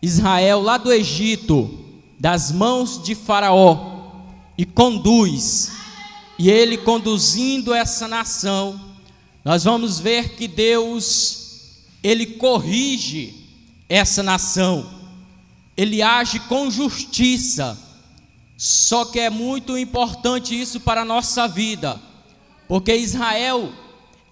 Israel lá do Egito, das mãos de Faraó, e conduz, e ele conduzindo essa nação, nós vamos ver que Deus, ele corrige essa nação, ele age com justiça. Só que é muito importante isso para a nossa vida, porque Israel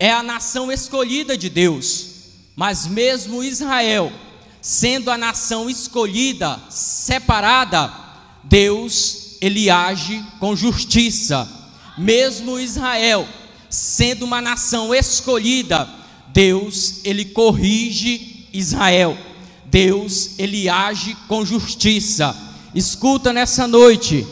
é a nação escolhida de Deus, mas mesmo Israel sendo a nação escolhida, separada, Deus, ele age com justiça. Mesmo Israel sendo uma nação escolhida, Deus, ele corrige Israel. Deus, ele age com justiça. Escuta nessa noite,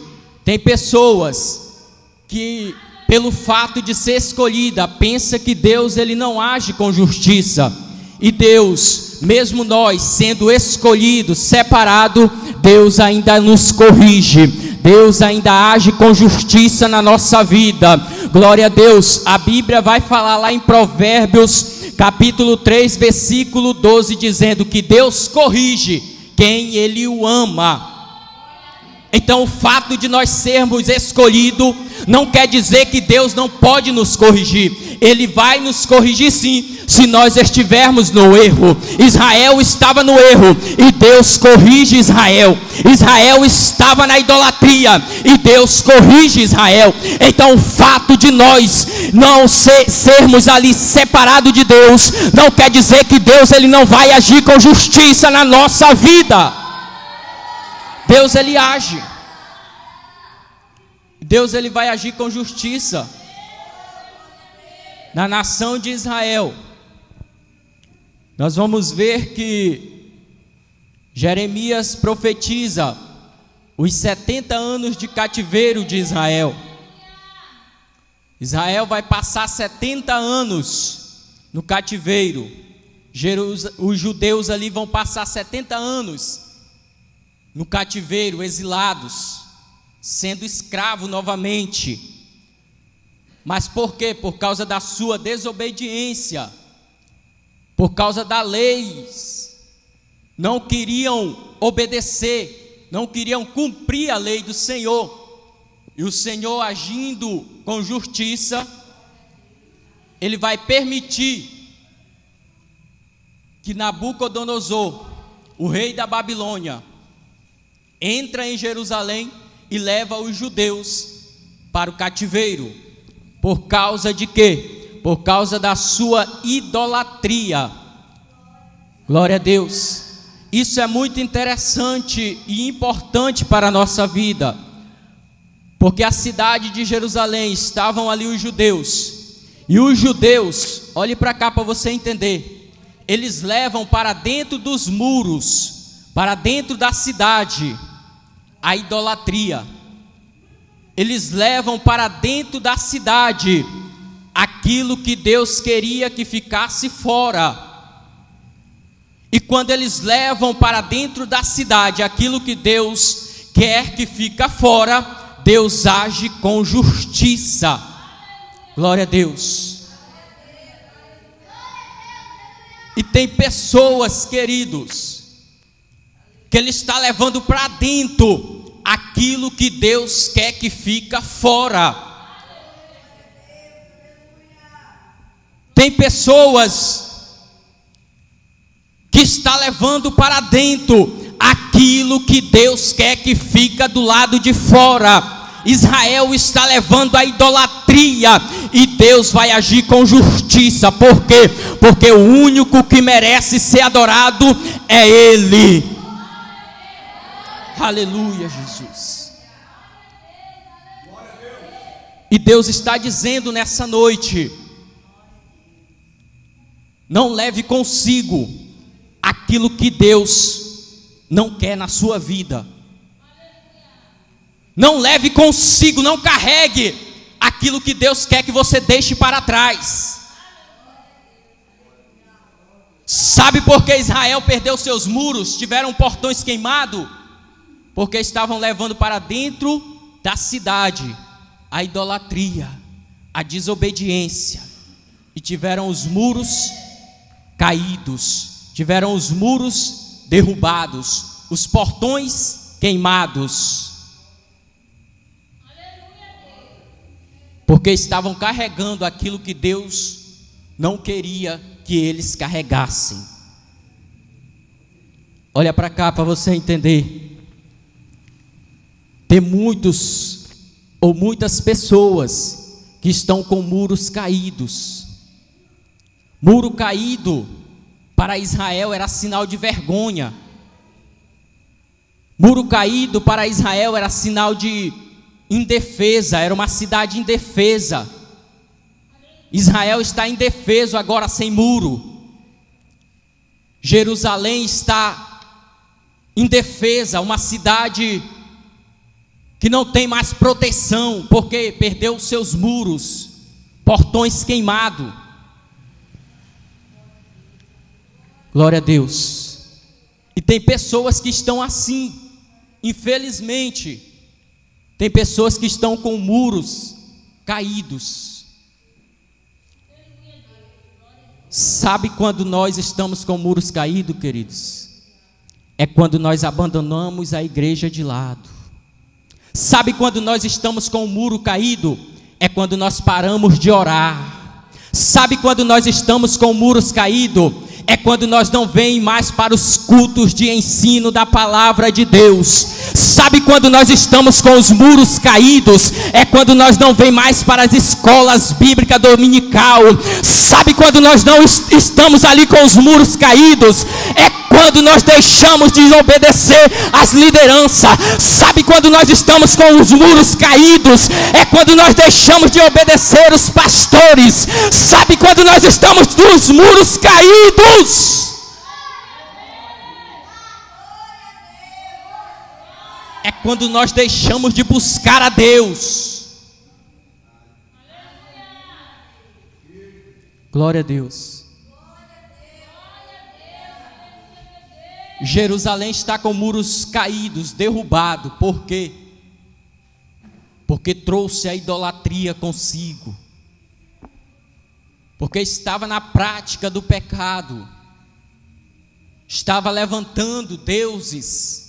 tem pessoas que pelo fato de ser escolhida, pensa que Deus, ele não age com justiça. E Deus, mesmo nós sendo escolhidos, separados, Deus ainda nos corrige, Deus ainda age com justiça na nossa vida. Glória a Deus. A Bíblia vai falar lá em Provérbios capítulo 3 versículo 12, dizendo que Deus corrige quem ele o ama. Então o fato de nós sermos escolhidos não quer dizer que Deus não pode nos corrigir. Ele vai nos corrigir sim, se nós estivermos no erro. Israel estava no erro e Deus corrige Israel. Israel estava na idolatria e Deus corrige Israel. Então o fato de nós não sermos ali separados de Deus não quer dizer que Deus, ele não vai agir com justiça na nossa vida. Deus, ele age. Deus, ele vai agir com justiça na nação de Israel. Nós vamos ver que Jeremias profetiza os 70 anos de cativeiro de Israel. Israel vai passar 70 anos no cativeiro. Os judeus ali vão passar 70 anos no cativeiro, exilados, sendo escravo novamente. Mas por quê? Por causa da sua desobediência, por causa da lei, não queriam obedecer, não queriam cumprir a lei do Senhor. E o Senhor, agindo com justiça, ele vai permitir que Nabucodonosor, o rei da Babilônia, entra em Jerusalém e leva os judeus para o cativeiro. Por causa de quê? Por causa da sua idolatria. Glória a Deus. Isso é muito interessante e importante para a nossa vida, porque a cidade de Jerusalém, estavam ali os judeus, e os judeus, olhe para cá para você entender, eles levam para dentro dos muros, para dentro da cidade, a idolatria. Eles levam para dentro da cidade aquilo que Deus queria que ficasse fora. E quando eles levam para dentro da cidade aquilo que Deus quer que fica fora, Deus age com justiça. Glória a Deus. E tem pessoas, queridos, que ele está levando para dentro aquilo que Deus quer que fica fora. Tem pessoas que está levando para dentro aquilo que Deus quer que fica do lado de fora. Israel está levando a idolatria e Deus vai agir com justiça. Por quê? Porque o único que merece ser adorado é Ele. Aleluia, Jesus. E Deus está dizendo nessa noite: não leve consigo aquilo que Deus não quer na sua vida. Não leve consigo, não carregue aquilo que Deus quer que você deixe para trás. Sabe por que Israel perdeu seus muros, tiveram portões queimados? Porque estavam levando para dentro da cidade a idolatria, a desobediência, e tiveram os muros caídos, tiveram os muros derrubados, os portões queimados. Porque estavam carregando aquilo que Deus não queria que eles carregassem. Olha para cá para você entender. Tem muitos ou muitas pessoas que estão com muros caídos. Muro caído para Israel era sinal de vergonha. Muro caído para Israel era sinal de indefesa, era uma cidade indefesa. Israel está indefeso agora, sem muro. Jerusalém está indefesa, uma cidade que não tem mais proteção, porque perdeu seus muros, portões queimados. Glória a Deus. E tem pessoas que estão assim, infelizmente. Tem pessoas que estão com muros caídos. Sabe quando nós estamos com muros caídos, queridos? É quando nós abandonamos a igreja de lado. Sabe quando nós estamos com o muro caído? É quando nós paramos de orar. Sabe quando nós estamos com muros caídos? É quando nós não vemos mais para os cultos de ensino da palavra de Deus. Sabe quando nós estamos com os muros caídos? É quando nós não vemos mais para as escolas bíblicas dominical. Sabe quando nós não estamos ali com os muros caídos? É quando nós deixamos de obedecer às lideranças. Sabe quando nós estamos com os muros caídos? É quando nós deixamos de obedecer os pastores. Sabe quando nós estamos nos muros caídos? É quando nós deixamos de buscar a Deus. Glória a Deus. Jerusalém está com muros caídos, derrubado. Por quê? Porque trouxe a idolatria consigo. Porque estava na prática do pecado. Estava levantando deuses.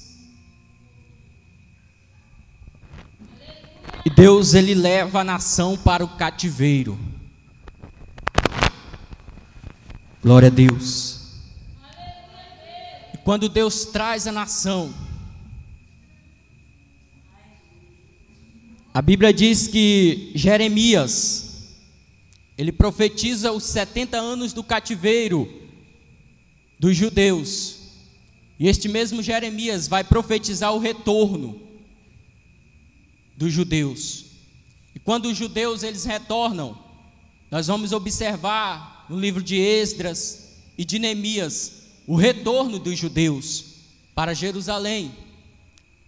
E Deus, ele leva a nação para o cativeiro. Glória a Deus. E quando Deus traz a nação, a Bíblia diz que Jeremias, ele profetiza os 70 anos do cativeiro dos judeus. E este mesmo Jeremias vai profetizar o retorno dos judeus. E quando os judeus eles retornam, nós vamos observar no livro de Esdras e de Neemias o retorno dos judeus para Jerusalém.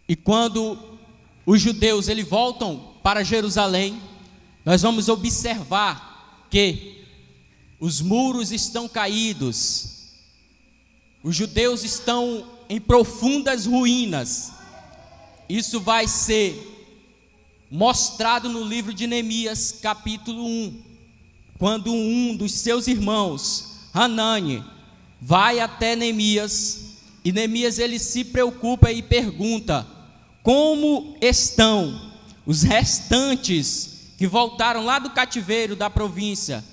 E quando os judeus eles voltam para Jerusalém, nós vamos observar que os muros estão caídos, os judeus estão em profundas ruínas. Isso vai ser mostrado no livro de Neemias, capítulo 1, quando um dos seus irmãos, Hanani, vai até Neemias, e Neemias ele se preocupa e pergunta: como estão os restantes que voltaram lá do cativeiro da província?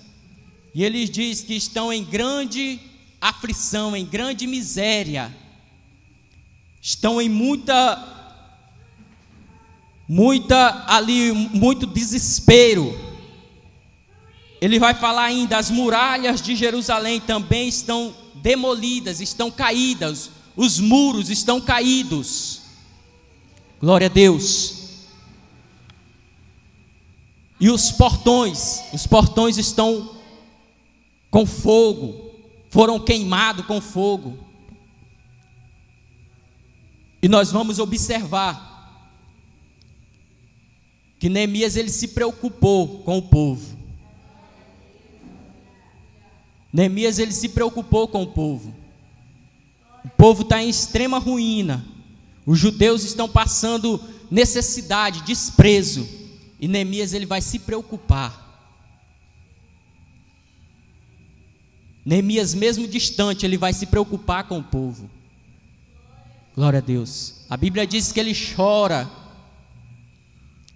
E ele diz que estão em grande aflição, em grande miséria, estão em muito desespero. Ele vai falar ainda: as muralhas de Jerusalém também estão demolidas, estão caídas, os muros estão caídos. Glória a Deus. E os portões estão com fogo, foram queimados com fogo. E nós vamos observar que Neemias ele se preocupou com o povo. Neemias ele se preocupou com o povo. O povo está em extrema ruína. Os judeus estão passando necessidade, desprezo. E Neemias ele vai se preocupar. Neemias, mesmo distante, ele vai se preocupar com o povo. Glória a Deus. A Bíblia diz que ele chora,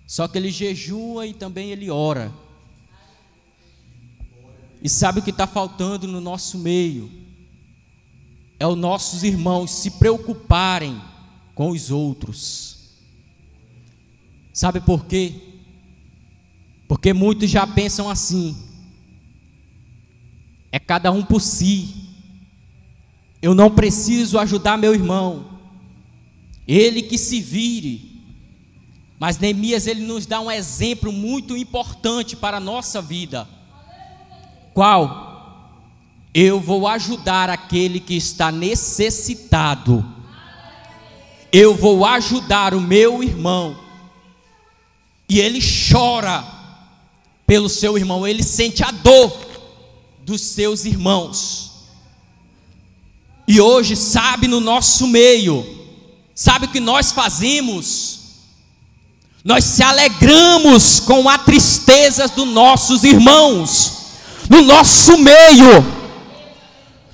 só que ele jejua e também ele ora. E sabe o que está faltando no nosso meio? É os nossos irmãos se preocuparem com os outros. Sabe por quê? Porque muitos já pensam assim: é cada um por si, eu não preciso ajudar meu irmão, ele que se vire. Mas Neemias, ele nos dá um exemplo muito importante para a nossa vida. Qual? Eu vou ajudar aquele que está necessitado. Eu vou ajudar o meu irmão. E ele chora pelo seu irmão, ele sente a dor dos seus irmãos. E hoje, sabe, no nosso meio, sabe o que nós fazemos? Nós se alegramos com a tristeza dos nossos irmãos. No nosso meio,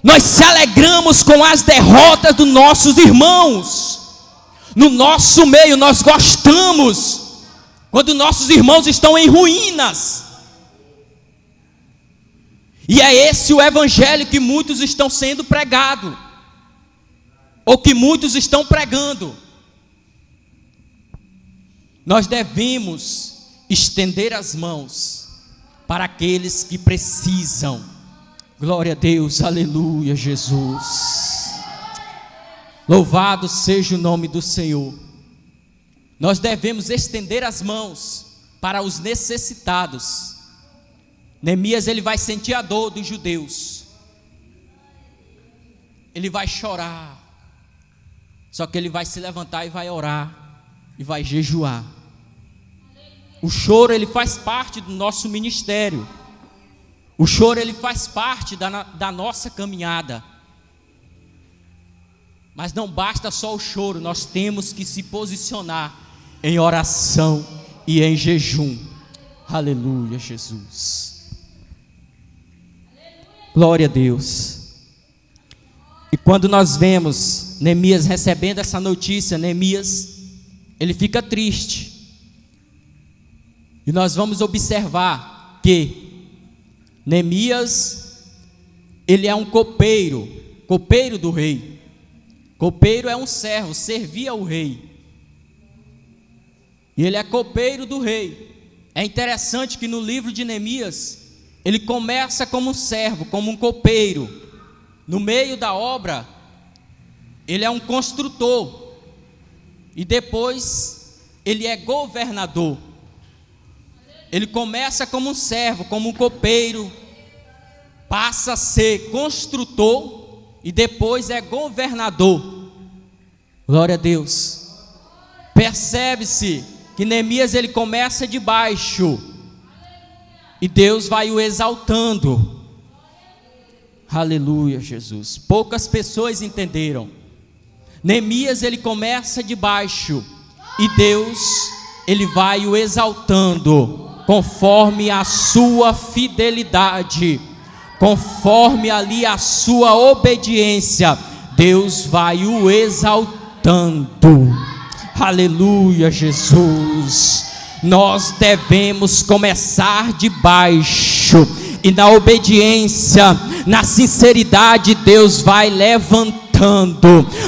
nós se alegramos com as derrotas dos nossos irmãos. No nosso meio, nós gostamos quando nossos irmãos estão em ruínas. E é esse o evangelho que muitos estão sendo pregado, ou que muitos estão pregando. Nós devemos estender as mãos para aqueles que precisam. Glória a Deus, aleluia, Jesus. Louvado seja o nome do Senhor. Nós devemos estender as mãos para os necessitados. Neemias, ele vai sentir a dor dos judeus. Ele vai chorar. Só que ele vai se levantar e vai orar e vai jejuar. O choro, ele faz parte do nosso ministério. O choro, ele faz parte da nossa caminhada. Mas não basta só o choro, nós temos que se posicionar em oração e em jejum. Aleluia, Jesus. Glória a Deus. E quando nós vemos Neemias recebendo essa notícia, Neemias, ele fica triste. E nós vamos observar que Neemias, ele é um copeiro do rei. Copeiro é um servo, servia ao rei. E ele é copeiro do rei. É interessante que no livro de Neemias, ele começa como um servo, como um copeiro. No meio da obra, ele é um construtor. E depois, ele é governador. Ele começa como um servo, como um copeiro, passa a ser construtor e depois é governador. Glória a Deus. Percebe-se que Neemias, ele começa de baixo e Deus vai o exaltando. Aleluia, Jesus. Poucas pessoas entenderam. Neemias, ele começa de baixo e Deus, ele vai o exaltando conforme a sua fidelidade, conforme ali a sua obediência. Deus vai o exaltando. Aleluia, Jesus. Nós devemos começar de baixo e na obediência, na sinceridade, Deus vai levantando.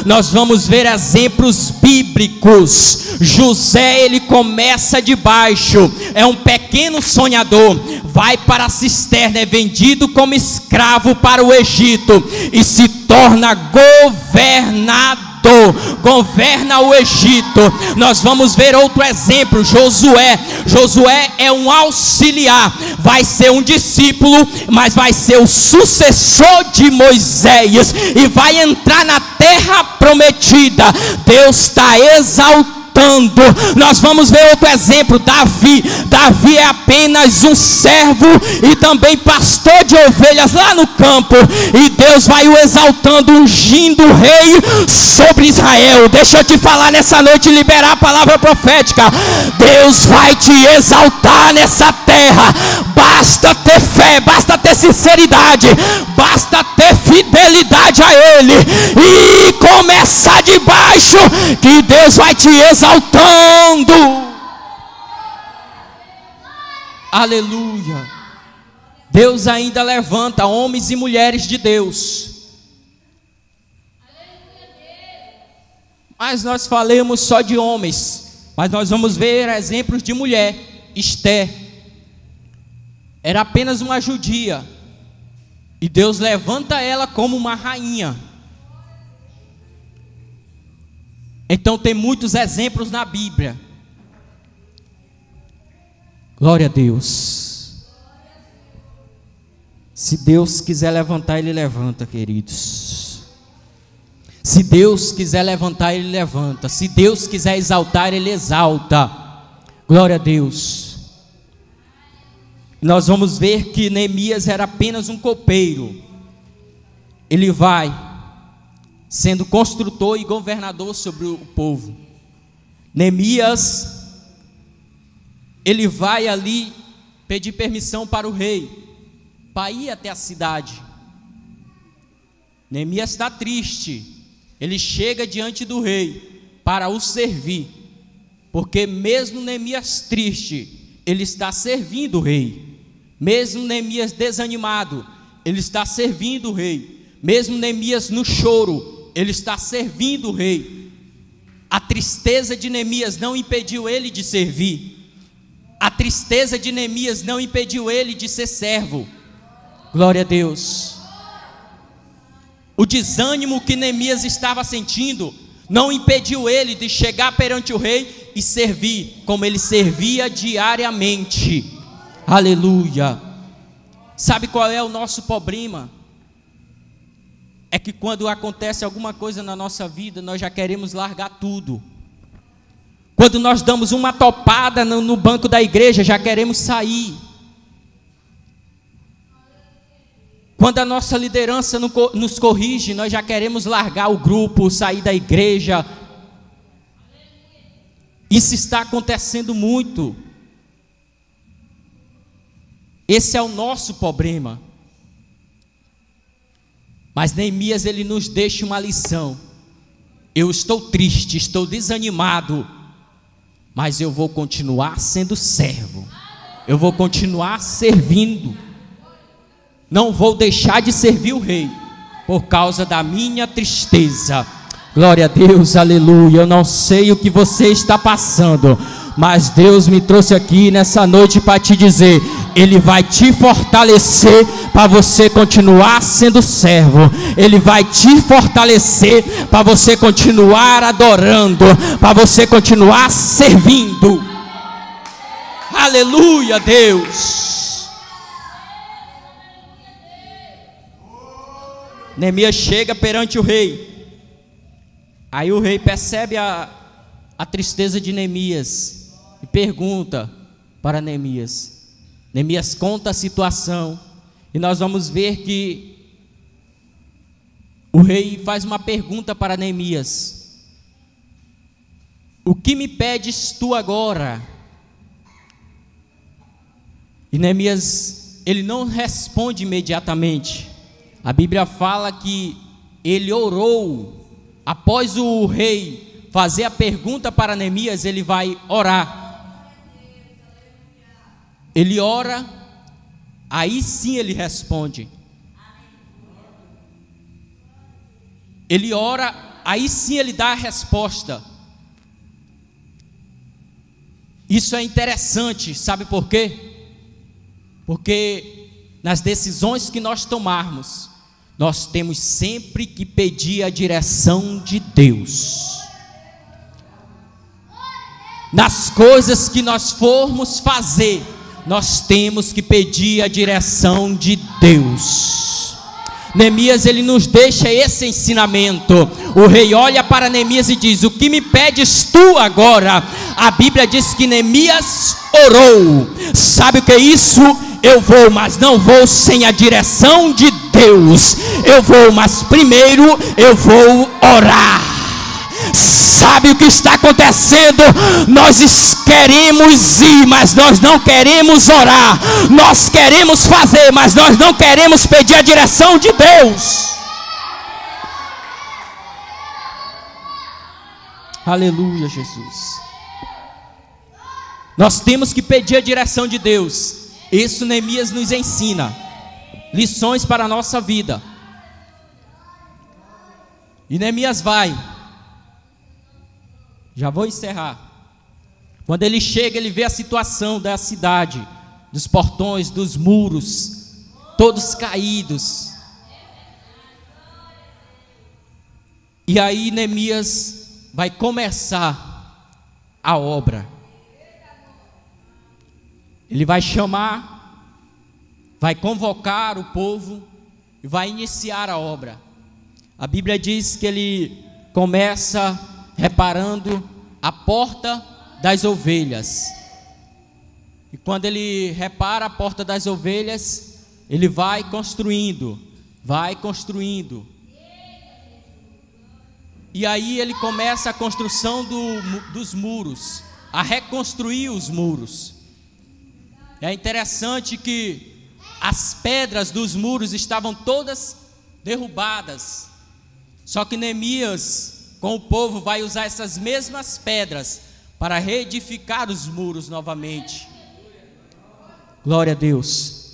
Nós vamos ver exemplos bíblicos. José, ele começa de baixo, é um pequeno sonhador, vai para a cisterna, é vendido como escravo para o Egito e se torna governador. Governa o Egito. Nós vamos ver outro exemplo, Josué. Josué é um auxiliar, vai ser um discípulo, mas vai ser o sucessor de Moisés e vai entrar na terra prometida. Deus está exaltando exaltando. Nós vamos ver outro exemplo, Davi. Davi é apenas um servo e também pastor de ovelhas lá no campo, e Deus vai o exaltando, ungindo o rei sobre Israel. Deixa eu te falar nessa noite, liberar a palavra profética. Deus vai te exaltar nessa terra. Basta ter fé, basta ter sinceridade, basta ter fidelidade a Ele e começar de baixo, que Deus vai te exaltando. Aleluia. Deus ainda levanta homens e mulheres de Deus. Mas nós falamos só de homens, mas nós vamos ver exemplos de mulher. Esté era apenas uma judia, e Deus levanta ela como uma rainha. Então tem muitos exemplos na Bíblia. Glória a Deus. Se Deus quiser levantar, Ele levanta, queridos. Se Deus quiser levantar, Ele levanta. Se Deus quiser exaltar, Ele exalta. Glória a Deus. Nós vamos ver que Neemias era apenas um copeiro. Ele vai sendo construtor e governador sobre o povo. Neemias, ele vai ali pedir permissão para o rei, para ir até a cidade. Neemias está triste. Ele chega diante do rei para o servir, porque mesmo Neemias triste, ele está servindo o rei. Mesmo Neemias desanimado, ele está servindo o rei. Mesmo Neemias no choro, ele está servindo o rei. A tristeza de Neemias não impediu ele de servir. A tristeza de Neemias não impediu ele de ser servo. Glória a Deus. O desânimo que Neemias estava sentindo não impediu ele de chegar perante o rei e servir como ele servia diariamente. Aleluia. Sabe qual é o nosso problema? É que quando acontece alguma coisa na nossa vida, nós já queremos largar tudo. Quando nós damos uma topada no banco da igreja, já queremos sair. Quando a nossa liderança nos corrige, nós já queremos largar o grupo, sair da igreja. Isso está acontecendo muito. Esse é o nosso problema. Mas Neemias, ele nos deixa uma lição. Eu estou triste, estou desanimado, mas eu vou continuar sendo servo. Eu vou continuar servindo. Não vou deixar de servir o rei por causa da minha tristeza. Glória a Deus, aleluia. Eu não sei o que você está passando, mas Deus me trouxe aqui nessa noite para te dizer: Ele vai te fortalecer para você continuar sendo servo. Ele vai te fortalecer para você continuar adorando, para você continuar servindo. Aleluia, Deus. Neemias chega perante o rei. Aí o rei percebe a tristeza de Neemias e pergunta para Neemias. Neemias conta a situação, e nós vamos ver que o rei faz uma pergunta para Neemias: o que me pedes tu agora? E Neemias, ele não responde imediatamente. A Bíblia fala que ele orou. Após o rei fazer a pergunta para Neemias, ele vai orar. Ele ora, aí sim ele responde. Ele ora, aí sim ele dá a resposta. Isso é interessante, sabe por quê? Porque nas decisões que nós tomarmos, nós temos sempre que pedir a direção de Deus. Nas coisas que nós formos fazer, nós temos que pedir a direção de Deus. Neemias, ele nos deixa esse ensinamento. O rei olha para Neemias e diz: o que me pedes tu agora? A Bíblia diz que Neemias orou. Sabe o que é isso? Eu vou, mas não vou sem a direção de Deus. Eu vou, mas primeiro eu vou orar. Sabe o que está acontecendo? Nós queremos ir, mas nós não queremos orar. Nós queremos fazer, mas nós não queremos pedir a direção de Deus. Aleluia, Jesus. Nós temos que pedir a direção de Deus. Isso Neemias nos ensina lições para a nossa vida. E Neemias vai. Já vou encerrar. Quando ele chega, ele vê a situação da cidade, dos portões, dos muros, todos caídos. E aí Neemias vai começar a obra. Ele vai chamar, vai convocar o povo e vai iniciar a obra. A Bíblia diz que ele começa reparando a porta das ovelhas. E quando ele repara a porta das ovelhas, ele vai construindo. E aí ele começa a construção dos muros, a reconstruir os muros. É interessante que as pedras dos muros estavam todas derrubadas. Só que Neemias, com o povo, vai usar essas mesmas pedras para reedificar os muros novamente. Glória a Deus.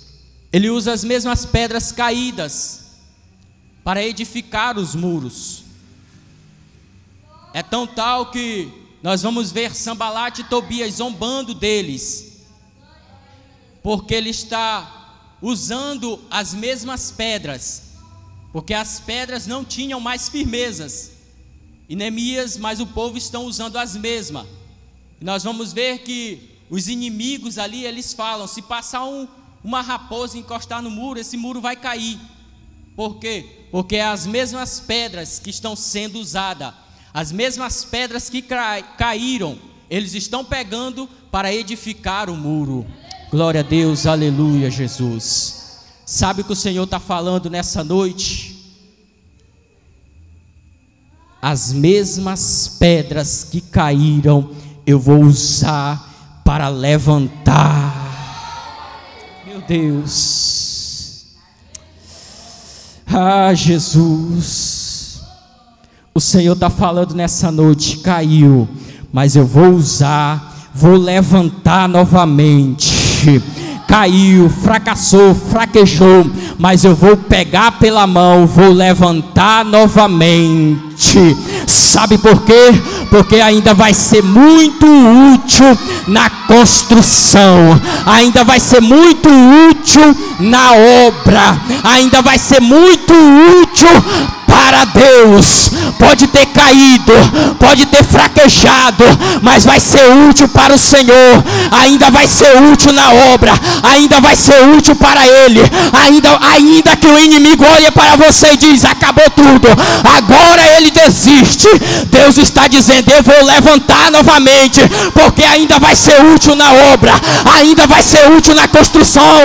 Ele usa as mesmas pedras caídas para edificar os muros. É tão tal que nós vamos ver Sanbalate e Tobias zombando deles, porque ele está usando as mesmas pedras, porque as pedras não tinham mais firmezas, e Neemias, mas o povo estão usando as mesmas. E nós vamos ver que os inimigos ali, eles falam: se passar uma raposa e encostar no muro, esse muro vai cair. Por quê? Porque é as mesmas pedras que estão sendo usadas, as mesmas pedras que caíram, eles estão pegando para edificar o muro. Glória a Deus, aleluia, Jesus. Sabe o que o Senhor está falando nessa noite? As mesmas pedras que caíram, eu vou usar para levantar. Meu Deus. Ah, Jesus. O Senhor está falando nessa noite: caiu, mas eu vou usar, vou levantar novamente. Caiu, fracassou, fraquejou, mas eu vou pegar pela mão, vou levantar novamente. Sabe por quê? Porque ainda vai ser muito útil na construção, ainda vai ser muito útil na obra, ainda vai ser muito útil para Deus. Pode ter caído, pode ter fraquejado, mas vai ser útil para o Senhor. Ainda vai ser útil na obra, ainda vai ser útil para Ele. Ainda que o inimigo olhe para você e diz: acabou tudo, agora ele desiste. Deus está dizendo: eu vou levantar novamente, porque ainda vai ser útil na obra, ainda vai ser útil na construção,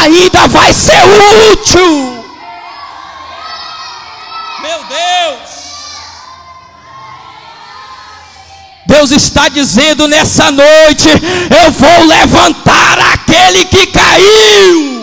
ainda vai ser útil. Meu Deus! Deus está dizendo nessa noite: eu vou levantar aquele que caiu.